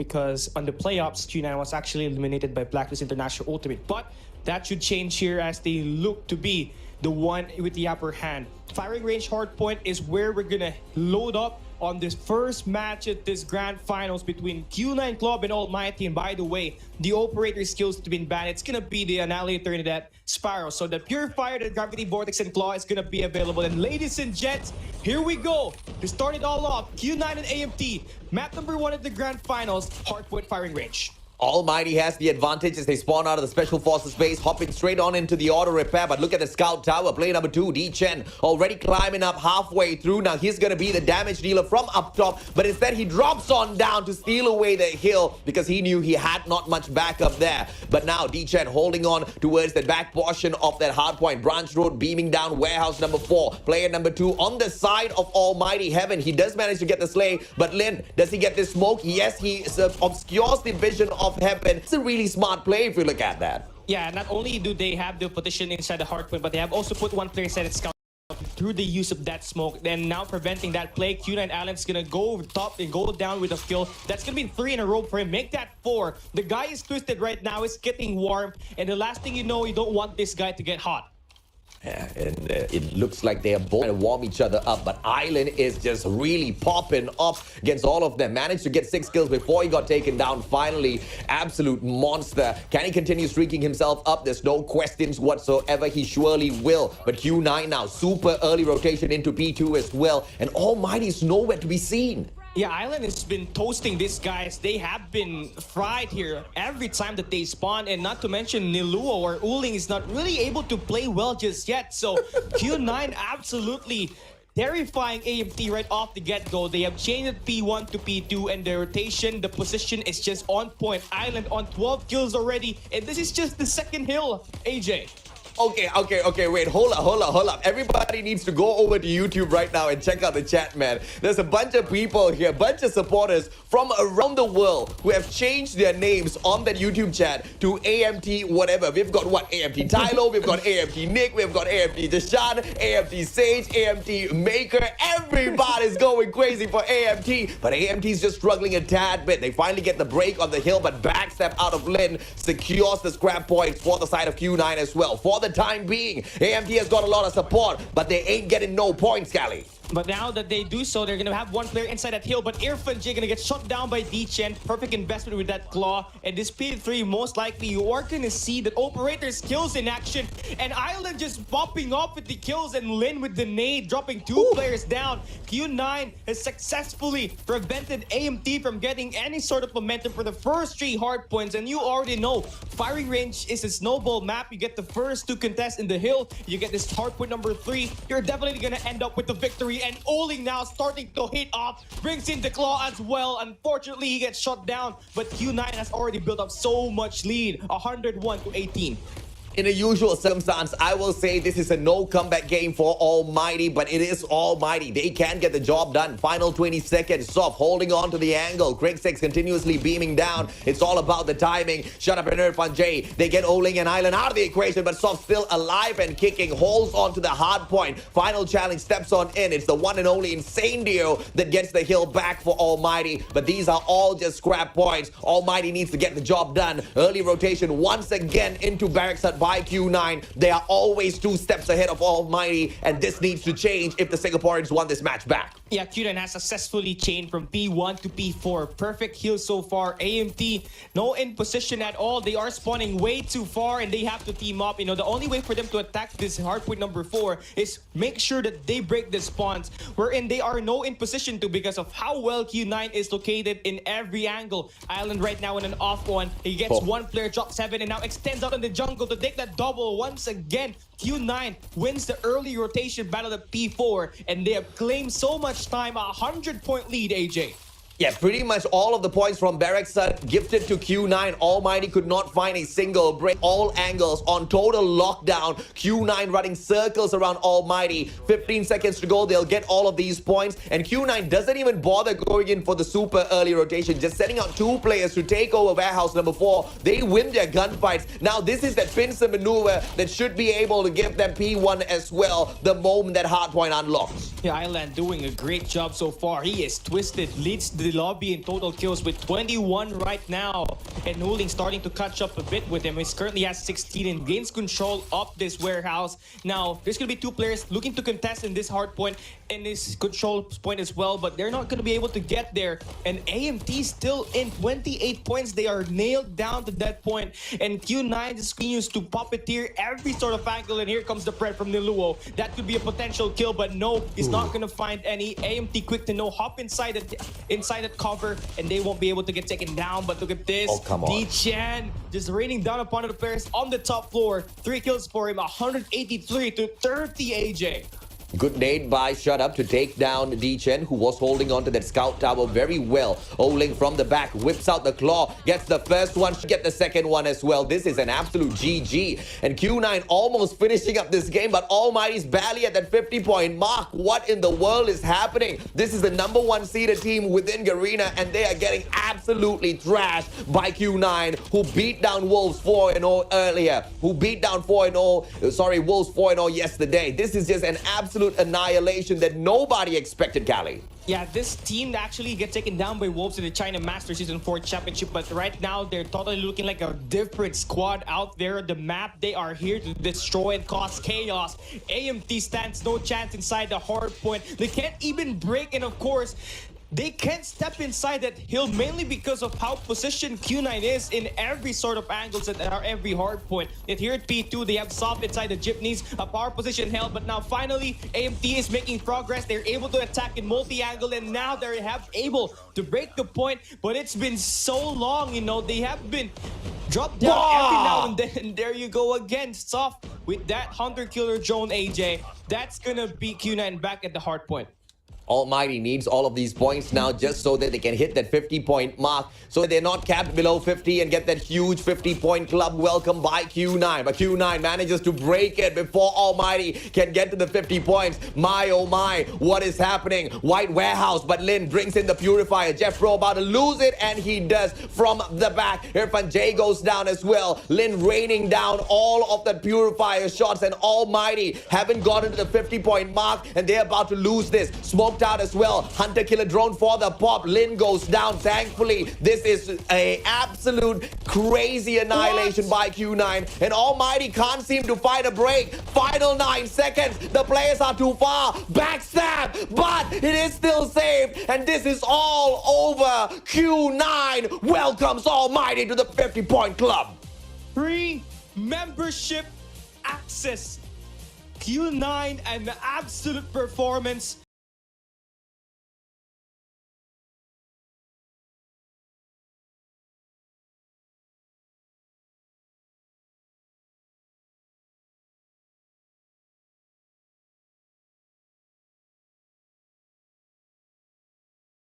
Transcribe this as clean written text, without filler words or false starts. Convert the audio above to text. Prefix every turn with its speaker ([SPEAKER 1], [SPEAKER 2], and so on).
[SPEAKER 1] because on the playoffs, Q9 was actually eliminated by Blacklist International Ultimate. But that should change here as they look to be the one with the upper hand. Firing range hardpoint is where we're gonna load up on this first match at this grand finals between Q9 Club and Almighty. And by the way, the operator skills to been banned. It's gonna be the Annihilator and that Spiral. So the Purifier, the Gravity Vortex, and Claw is gonna be available. And ladies and gents, here we go. To start it all off, Q9 and AMT. Map number 1 at the grand finals, hardpoint firing range.
[SPEAKER 2] Almighty has the advantage as they spawn out of the Special Forces base, hopping straight on into the auto repair. But look at the Scout Tower, player number 2, D-Chen, already climbing up halfway through. Now he's going to be the damage dealer from up top, but instead he drops on down to steal away the hill because he knew he had not much backup there. But now D-Chen holding on towards the back portion of that hardpoint. Branch Road beaming down warehouse number 4. Player number 2 on the side of Almighty Heaven. He does manage to get the slay, but Lin, does he get this smoke? Yes, he obscures the vision of Heaven. It's a really smart play if you look at that.
[SPEAKER 1] Yeah, not only do they have the position inside the hardpoint, but they have also put one player inside the scout through the use of that smoke. Then now preventing that play, Q9 Allen's gonna go over top and go down with a kill. That's gonna be 3 in a row for him. Make that 4. The guy is twisted right now. It's getting warm. And the last thing you know, you don't want this guy to get hot.
[SPEAKER 2] Yeah, and it looks like they are both trying to warm each other up, but Island is just really popping off against all of them. Managed to get 6 kills before he got taken down. Finally, absolute monster. Can he continue streaking himself up? There's no questions whatsoever. He surely will. But Q9 now, super early rotation into P2 as well, and Almighty's nowhere to be seen.
[SPEAKER 1] Yeah, Island has been toasting these guys. They have been fried here every time that they spawn. And not to mention Niluo or Uling is not really able to play well just yet. So Q9 absolutely terrifying AMT right off the get-go. They have changed P1 to P2 and the rotation, the position is just on point. Island on 12 kills already. And this is just the second hill, AJ.
[SPEAKER 2] Okay, wait, hold up. Everybody needs to go over to YouTube right now and check out the chat, man. There's a bunch of people here, a bunch of supporters from around the world who have changed their names on that YouTube chat to AMT whatever. We've got what? AMT Tylo, we've got AMT Nick, we've got AMT Deshaun, AMT Sage, AMT Maker. Everybody's going crazy for AMT, but AMT's just struggling a tad bit. They finally get the break on the hill, but backstep out of Lin secures the scrap points for the side of Q9 as well. For the time being, AMT has got a lot of support, but they ain't getting no points, Scally.
[SPEAKER 1] But now that they do so, they're going to have one player inside that hill. But Irfan J going to get shot down by D-Chen. Perfect investment with that claw. And this P3, most likely, you are going to see that Operator's kills in action. And Island just popping off with the kills. And Lin with the nade, dropping 2 players down. Q9 has successfully prevented AMT from getting any sort of momentum for the first 3 hard points. And you already know, firing range is a snowball map. You get the first 2 contests in the hill. You get this hard point number 3. You're definitely going to end up with the victory. And Oling now starting to hit off, brings in the claw as well. Unfortunately, he gets shot down, but Q9 has already built up so much lead, 101 to 18.
[SPEAKER 2] In a usual circumstance, I will say this is a no comeback game for Almighty, but it is Almighty. They can get the job done. Final 20 seconds. Soft holding on to the angle. Craig 6 continuously beaming down. It's all about the timing. Shut up and Irfan J. They get Oling and Island out of the equation, but Soft still alive and kicking. Holds on to the hard point. Final challenge steps on in. It's the one and only Insane Dio that gets the hill back for Almighty, but these are all just scrap points. Almighty needs to get the job done. Early rotation once again into Barracks Hut by Q9. They are always 2 steps ahead of Almighty, and this needs to change if the Singaporeans want this match back.
[SPEAKER 1] Yeah, Q9 has successfully changed from P1 to P4. Perfect heal so far. AMT, no in position at all. They are spawning way too far, and they have to team up. You know, the only way for them to attack this hardpoint number 4 is make sure that they break the spawns, wherein they are no in position to because of how well Q9 is located in every angle. Island right now in an off one. He gets 1 player, drops 7, and now extends out in the jungle to take that double once again. Q9 wins the early rotation battle at P4, and they have claimed so much time, a 100-point lead, AJ.
[SPEAKER 2] Yeah, pretty much all of the points from Barracks Hut gifted to Q9. Almighty could not find a single break. All angles on total lockdown. Q9 running circles around Almighty. 15 seconds to go. They'll get all of these points. And Q9 doesn't even bother going in for the super early rotation. Just sending out 2 players to take over warehouse number 4. They win their gunfights. Now, this is that pincer maneuver that should be able to give them P1 as well the moment that hardpoint unlocks.
[SPEAKER 1] Yeah, Island doing a great job so far. He is twisted, leads the the lobby in total kills with 21 right now. And Nuling starting to catch up a bit with him. He's currently has 16 and gains control of this warehouse. Now, there's going to be two players looking to contest in this hard point and this control point as well, but they're not going to be able to get there. And AMT still in 28 points. They are nailed down to that point. And Q9 just continues to puppeteer every sort of angle. And here comes the Pred from Niluo. That could be a potential kill, but no, he's not going to find any. AMT quick to know, hop inside that cover, and they won't be able to get taken down. But look at this.
[SPEAKER 2] Oh, come on.
[SPEAKER 1] D-Chan just raining down upon the players on the top floor. 3 kills for him, 183 to 30, AJ.
[SPEAKER 2] Good nade by Shut Up to take down D-Chen, who was holding on to that scout tower very well. Oling from the back, whips out the claw, gets the first one, get the second one as well. This is an absolute GG. And Q9 almost finishing up this game, but Almighty's barely at that 50-point mark. What in the world is happening? This is the #1 seeded team within Garena, and they are getting absolutely thrashed by Q9, who beat down Wolves 4-0 earlier, who beat down Wolves 4-0 yesterday. This is just an absolute annihilation that nobody expected, Cali.
[SPEAKER 1] Yeah, this team actually get taken down by Wolves in the China Master Season 4 Championship, but right now they're totally looking like a different squad out there on the map. They are here to destroy and cause chaos. AMT stands no chance inside the hard point. They can't even break, and of course, they can't step inside that hill mainly because of how positioned Q9 is in every sort of angles at every hard point. Yet here at P2, they have soft inside the jeepneys, a power position held, but now finally AMT is making progress. They're able to attack in multi-angle, and now they're able to break the point, but it's been so long, you know, they have been dropped down every now and then, and there you go again, soft with that Hunter Killer drone, AJ. That's gonna be Q9 back at the hard point.
[SPEAKER 2] Almighty needs all of these points now just so that they can hit that 50-point mark, so they're not capped below 50 and get that huge 50-point club welcome by Q9. But Q9 manages to break it before Almighty can get to the 50 points. My oh my, what is happening? White warehouse, but Lin brings in the purifier. Jeff Pro about to lose it, and he does from the back. Irfan J goes down as well. Lin raining down all of that purifier shots, and Almighty haven't gotten to the 50-point mark, and they're about to lose this. Smoke out as well. Hunter Killer drone for the pop. Lin goes down. Thankfully, this is a absolute crazy annihilation by Q9, and Almighty can't seem to find a break. Final 9 seconds. The players are too far. Backstab, but it is still saved, and this is all over. Q9 welcomes Almighty to the 50-point club.
[SPEAKER 1] Free membership access. Q9 and the absolute performance